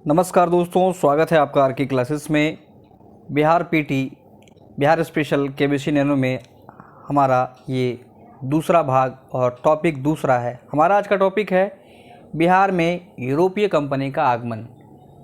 नमस्कार दोस्तों, स्वागत है आपका आर के क्लासेस में। Bihar PT Bihar special KBC nano में हमारा ये दूसरा भाग और टॉपिक दूसरा है। हमारा आज का टॉपिक है बिहार में यूरोपीय कंपनी का आगमन।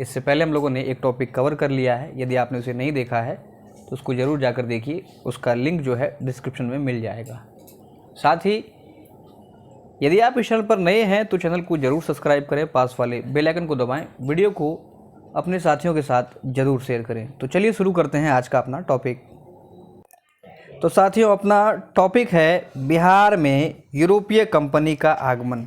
इससे पहले हम लोगों ने एक टॉपिक कवर कर लिया है। यदि आपने उसे नहीं देखा है तो उसको ज़रूर जाकर देखिए, उसका लिंक जो है डिस्क्रिप्शन में मिल जाएगा। साथ ही यदि आप इस चैनल पर नए हैं तो चैनल को जरूर सब्सक्राइब करें, पास वाले बेल आइकन को दबाएं, वीडियो को अपने साथियों के साथ जरूर शेयर करें। तो चलिए शुरू करते हैं आज का अपना टॉपिक। तो साथियों, अपना टॉपिक है बिहार में यूरोपीय कंपनी का आगमन।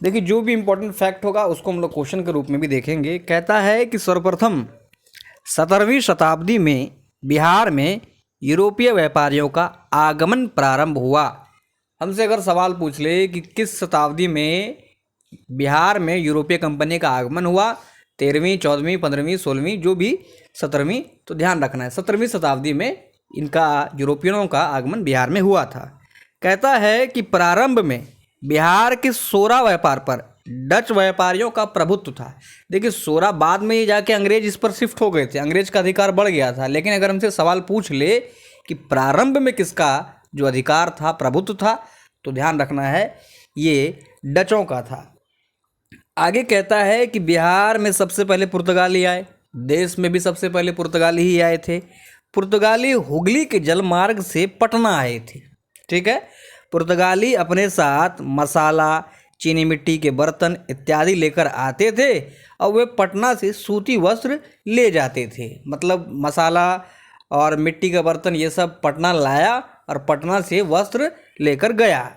देखिए, जो भी इम्पोर्टेंट फैक्ट होगा उसको हम लोग क्वेश्चन के रूप में भी देखेंगे। कहता है कि सर्वप्रथम 17वीं शताब्दी में बिहार में यूरोपीय व्यापारियों का आगमन प्रारंभ हुआ। हमसे अगर सवाल पूछ ले कि किस शताब्दी में बिहार में यूरोपीय कंपनी का आगमन हुआ, 13वीं, 14वीं, 15वीं, 16वीं, जो भी 17वीं, तो ध्यान रखना है 17वीं शताब्दी में इनका यूरोपियनों का आगमन बिहार में हुआ था। कहता है कि प्रारंभ में बिहार के सोरा व्यापार पर डच व्यापारियों का प्रभुत्व था। देखिए, सोरा बाद में ही जाके अंग्रेज इस पर शिफ्ट हो गए थे, अंग्रेज का अधिकार बढ़ गया था। लेकिन अगर हमसे सवाल पूछ ले कि प्रारंभ में किसका जो अधिकार था, प्रभुत्व था, तो ध्यान रखना है ये डचों का था। आगे कहता है कि बिहार में सबसे पहले पुर्तगाली आए, देश में भी सबसे पहले पुर्तगाली ही आए थे। पुर्तगाली हुगली के जलमार्ग से पटना आए थे। ठीक है, पुर्तगाली अपने साथ मसाला, चीनी मिट्टी के बर्तन इत्यादि लेकर आते थे और वे पटना से सूती वस्त्र ले जाते थे। मतलब मसाला और मिट्टी का बर्तन ये सब पटना लाया और पटना से वस्त्र लेकर गया।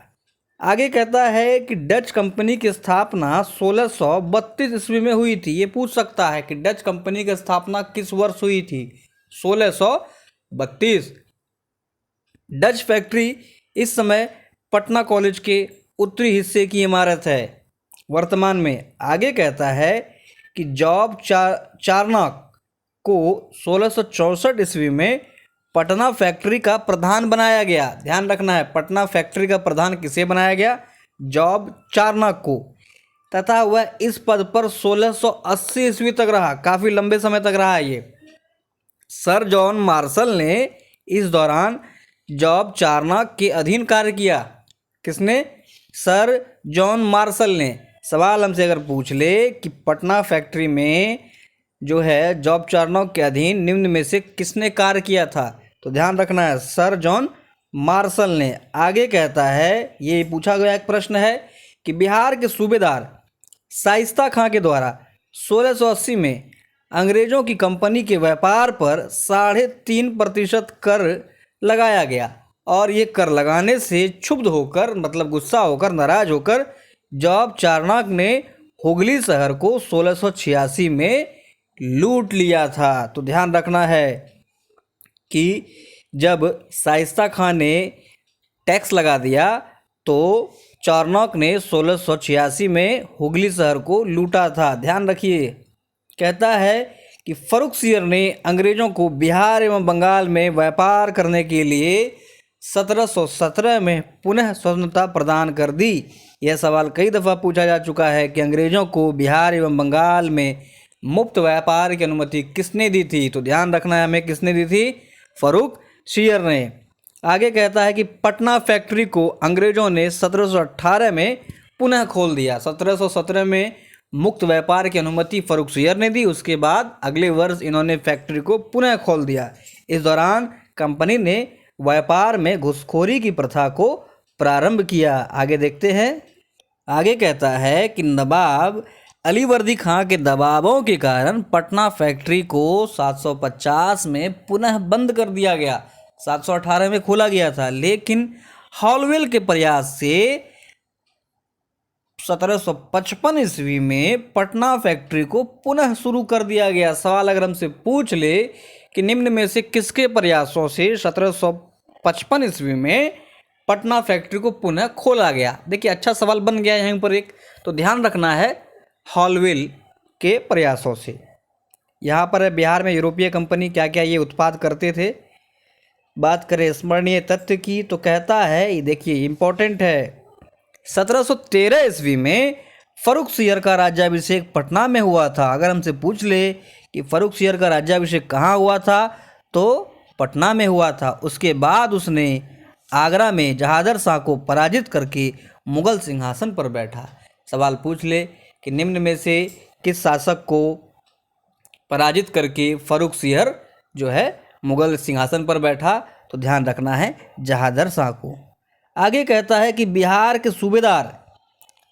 आगे कहता है कि डच कंपनी की स्थापना 1632 ईस्वी में हुई थी। ये पूछ सकता है कि डच कंपनी की स्थापना किस वर्ष हुई थी? 1632। डच फैक्ट्री इस समय पटना कॉलेज के उत्तरी हिस्से की इमारत है वर्तमान में। आगे कहता है कि जॉब चार्नक को 1664 ईस्वी में पटना फैक्ट्री का प्रधान बनाया गया। ध्यान रखना है, पटना फैक्ट्री का प्रधान किसे बनाया गया? जॉब चार्नक को। तथा वह इस पद पर 1680 ईस्वी तक रहा, काफ़ी लंबे समय तक रहा ये। सर जॉन मार्शल ने इस दौरान जॉब चार्नक के अधीन कार्य किया। किसने? सर जॉन मार्शल ने। सवाल हमसे अगर पूछ ले कि पटना फैक्ट्री में जो है जॉब चार्नक के अधीन निम्न में से किसने कार्य किया था, तो ध्यान रखना है सर जॉन मार्शल ने। आगे कहता है, ये पूछा गया एक प्रश्न है कि बिहार के सूबेदार शाइस्ता खां के द्वारा 1680 में अंग्रेजों की कंपनी के व्यापार पर 3.5% कर लगाया गया और ये कर लगाने से क्षुब्ध होकर, मतलब गुस्सा होकर, नाराज होकर जॉब चार्नक ने हुगली शहर को 1686 में लूट लिया था। तो ध्यान रखना है कि जब शाइस्ता खां ने टैक्स लगा दिया तो चार्नक ने 1686 में हुगली शहर को लूटा था। ध्यान रखिए। कहता है कि फर्रुखसियर ने अंग्रेजों को बिहार एवं बंगाल में व्यापार करने के लिए 1717 में पुनः स्वतंत्रता प्रदान कर दी। यह सवाल कई दफ़ा पूछा जा चुका है कि अंग्रेजों को बिहार एवं बंगाल में मुक्त व्यापार की अनुमति किसने दी थी? तो ध्यान रखना है हमें, किसने दी थी? फर्रुखसियर ने। आगे कहता है कि पटना फैक्ट्री को अंग्रेजों ने 1718 में पुनः खोल दिया। 1717 में मुक्त व्यापार की अनुमति फर्रुखसियर ने दी। उसके बाद अगले वर्ष इन्होंने फैक्ट्री को पुनः खोल दिया। इस दौरान कंपनी ने व्यापार में घुसखोरी की प्रथा को प्रारंभ किया। आगे देखते हैं। आगे कहता है कि नवाब अलीवर्दी खां के दबावों के कारण पटना फैक्ट्री को 750 में पुनः बंद कर दिया गया। 718 में खोला गया था, लेकिन हॉलवेल के प्रयास से 1755 ईस्वी में पटना फैक्ट्री को पुनः शुरू कर दिया गया। सवाल अगर हमसे पूछ ले कि निम्न में से किसके प्रयासों से 1755 ईस्वी में पटना फैक्ट्री को पुनः खोला गया? देखिए, अच्छा सवाल बन गया यहाँ पर एक। तो ध्यान रखना है हॉलवेल के प्रयासों से। यहाँ पर बिहार में यूरोपीय कंपनी क्या क्या ये उत्पाद करते थे। बात करें स्मरणीय तथ्य की तो कहता है, ये देखिए इम्पोर्टेंट है, 1713 ईस्वी में फर्रुखसियर का राज्याभिषेक पटना में हुआ था। अगर हमसे पूछ ले कि फर्रुखसियर का राज्याभिषेक कहाँ हुआ था, तो पटना में हुआ था। उसके बाद उसने आगरा में जहादर शाह को पराजित करके मुगल सिंहासन पर बैठा। सवाल पूछ ले कि निम्न में से किस शासक को पराजित करके फर्रुखसियर जो है मुगल सिंहासन पर बैठा, तो ध्यान रखना है जहादर शाह को। आगे कहता है कि बिहार के सूबेदार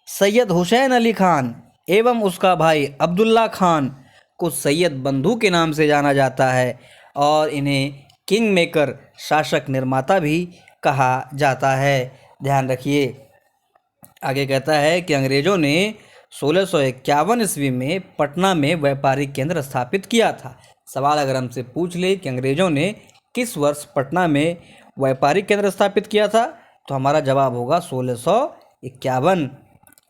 सैयद हुसैन अली खान एवं उसका भाई अब्दुल्ला खान को सैयद बंधु के नाम से जाना जाता है और इन्हें किंग मेकर शासक निर्माता भी कहा जाता है। ध्यान रखिए। आगे कहता है कि अंग्रेज़ों ने 1651 ईस्वी में पटना में व्यापारिक केंद्र स्थापित किया था। सवाल अगर हमसे पूछ ले कि अंग्रेज़ों ने किस वर्ष पटना में व्यापारिक केंद्र स्थापित किया था, तो हमारा जवाब होगा 1651।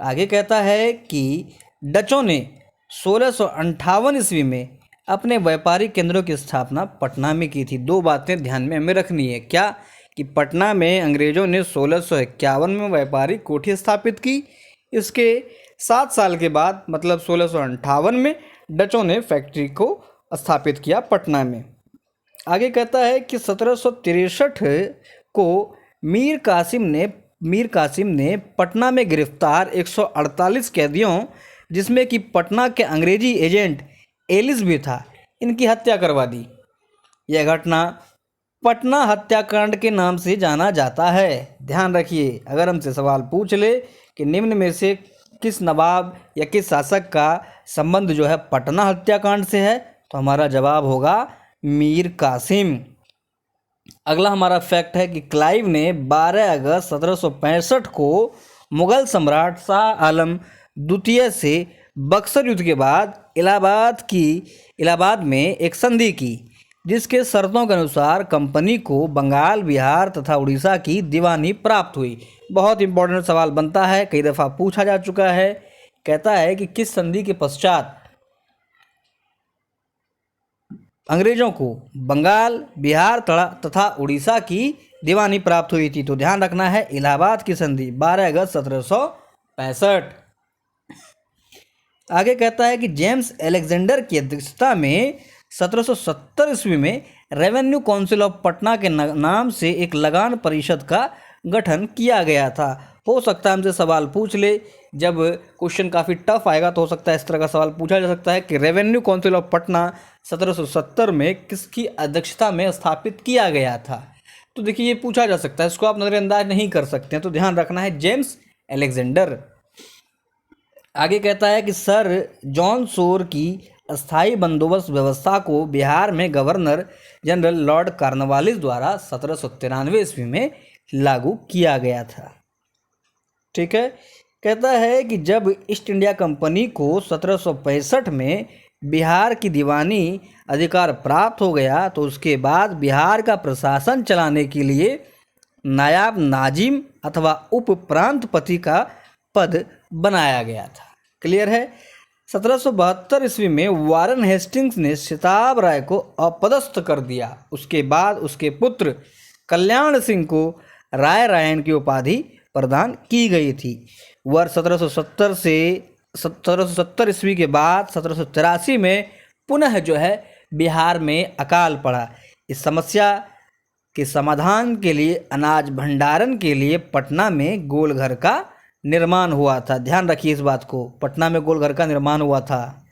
आगे कहता है कि डचों ने 1658 ईस्वी में अपने व्यापारिक केंद्रों की स्थापना पटना में की थी। दो बातें ध्यान में हमें रखनी है। क्या कि पटना में अंग्रेज़ों ने 1651 में व्यापारिक कोठी स्थापित की। इसके 7 साल के बाद मतलब 1658 में डचों ने फैक्ट्री को स्थापित किया पटना में। आगे कहता है कि 1763 को मीर कासिम ने पटना में गिरफ्तार 148 कैदियों, जिसमें कि पटना के अंग्रेजी एजेंट एलिस भी था, इनकी हत्या करवा दी। यह घटना पटना हत्याकांड के नाम से जाना जाता है। ध्यान रखिए। अगर हमसे सवाल पूछ ले कि निम्न में से किस नवाब या किस शासक का संबंध जो है पटना हत्याकांड से है, तो हमारा जवाब होगा मीर कासिम। अगला हमारा फैक्ट है कि क्लाइव ने 12 अगस्त 1765 को मुगल सम्राट शाह आलम द्वितीय से बक्सर युद्ध के बाद इलाहाबाद में एक संधि की, जिसके शर्तों के अनुसार कंपनी को बंगाल, बिहार तथा उड़ीसा की दीवानी प्राप्त हुई। बहुत इंपॉर्टेंट सवाल बनता है, कई दफ़ा पूछा जा चुका है। कहता है कि किस संधि के पश्चात अंग्रेजों को बंगाल, बिहार तथा उड़ीसा की दीवानी प्राप्त हुई थी, तो ध्यान रखना है इलाहाबाद की संधि 12 अगस्त 1765। आगे कहता है कि जेम्स अलेक्जेंडर की अध्यक्षता में 1770 ईस्वी में रेवेन्यू काउंसिल ऑफ पटना के नाम से एक लगान परिषद का गठन किया गया था। हो सकता है हमसे सवाल पूछ ले, जब क्वेश्चन काफ़ी टफ आएगा तो हो सकता है इस तरह का सवाल पूछा जा सकता है कि रेवेन्यू काउंसिल ऑफ पटना 1770 में किसकी अध्यक्षता में स्थापित किया गया था। तो देखिए ये पूछा जा सकता है, इसको आप नज़रअंदाज नहीं कर सकते हैं, तो ध्यान रखना है जेम्स अलेक्जेंडर। आगे कहता है कि सर जॉन शोर की अस्थाई बंदोबस्त व्यवस्था को बिहार में गवर्नर जनरल लॉर्ड कॉर्नवालिस द्वारा 1793 ईस्वी में लागू किया गया था। ठीक है। कहता है कि जब ईस्ट इंडिया कंपनी को 1765 में बिहार की दीवानी अधिकार प्राप्त हो गया, तो उसके बाद बिहार का प्रशासन चलाने के लिए नायाब नाजिम अथवा उप प्रांतपति का पद बनाया गया था। क्लियर है। 1772 ईस्वी में वारन हेस्टिंग्स ने सिताब राय को अपदस्थ कर दिया। उसके बाद उसके पुत्र कल्याण सिंह को राय रायन की उपाधि प्रदान की गई थी। वर्ष 1770 ईस्वी के बाद 1783 में पुनः जो है बिहार में अकाल पड़ा। इस समस्या के समाधान के लिए अनाज भंडारण के लिए पटना में गोलघर का निर्माण हुआ था। ध्यान रखिए इस बात को, पटना में गोलघर का निर्माण हुआ था।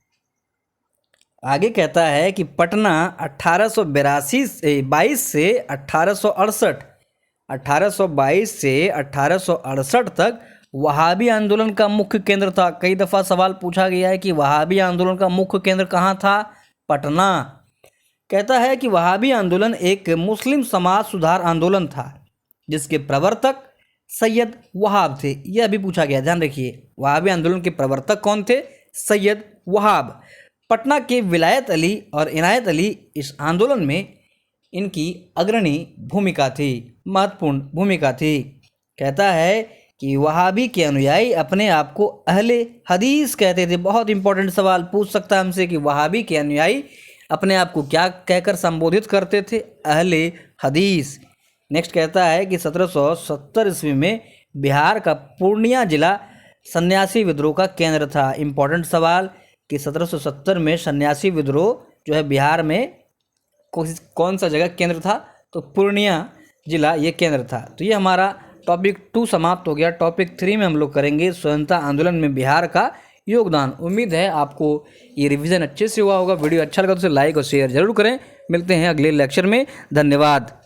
आगे कहता है कि पटना 1822 से 1868 तक वहाबी आंदोलन का मुख्य केंद्र था। कई दफ़ा सवाल पूछा गया है कि वहाबी आंदोलन का मुख्य केंद्र कहाँ था? पटना। कहता है कि वहाबी आंदोलन एक मुस्लिम समाज सुधार आंदोलन था जिसके प्रवर्तक सैयद वहाब थे। यह भी पूछा गया, ध्यान रखिए। वहाबी आंदोलन के प्रवर्तक कौन थे? सैयद वहाब। पटना के विलायत अली और इनायत अली इस आंदोलन में इनकी अग्रणी भूमिका थी, महत्वपूर्ण भूमिका थी। कहता है कि वहाबी के अनुयायी अपने आप को अहले हदीस कहते थे। बहुत इंपॉर्टेंट सवाल पूछ सकता है हमसे कि वहाबी के अनुयायी अपने आप को क्या कहकर संबोधित करते थे? अहले हदीस। नेक्स्ट कहता है कि 1770 ईस्वी में बिहार का पूर्णिया जिला सन्यासी विद्रोह का केंद्र था। इम्पोर्टेंट सवाल कि 1770 में सन्यासी विद्रोह जो है बिहार में कौन सा जगह केंद्र था, तो पूर्णिया जिला ये केंद्र था। तो ये हमारा टॉपिक 2 समाप्त हो गया। टॉपिक 3 में हम लोग करेंगे स्वतंत्रता आंदोलन में बिहार का योगदान। उम्मीद है आपको ये रिवीजन अच्छे से हुआ होगा। वीडियो अच्छा लगा तो उसे लाइक और शेयर जरूर करें। मिलते हैं अगले लेक्चर में। धन्यवाद।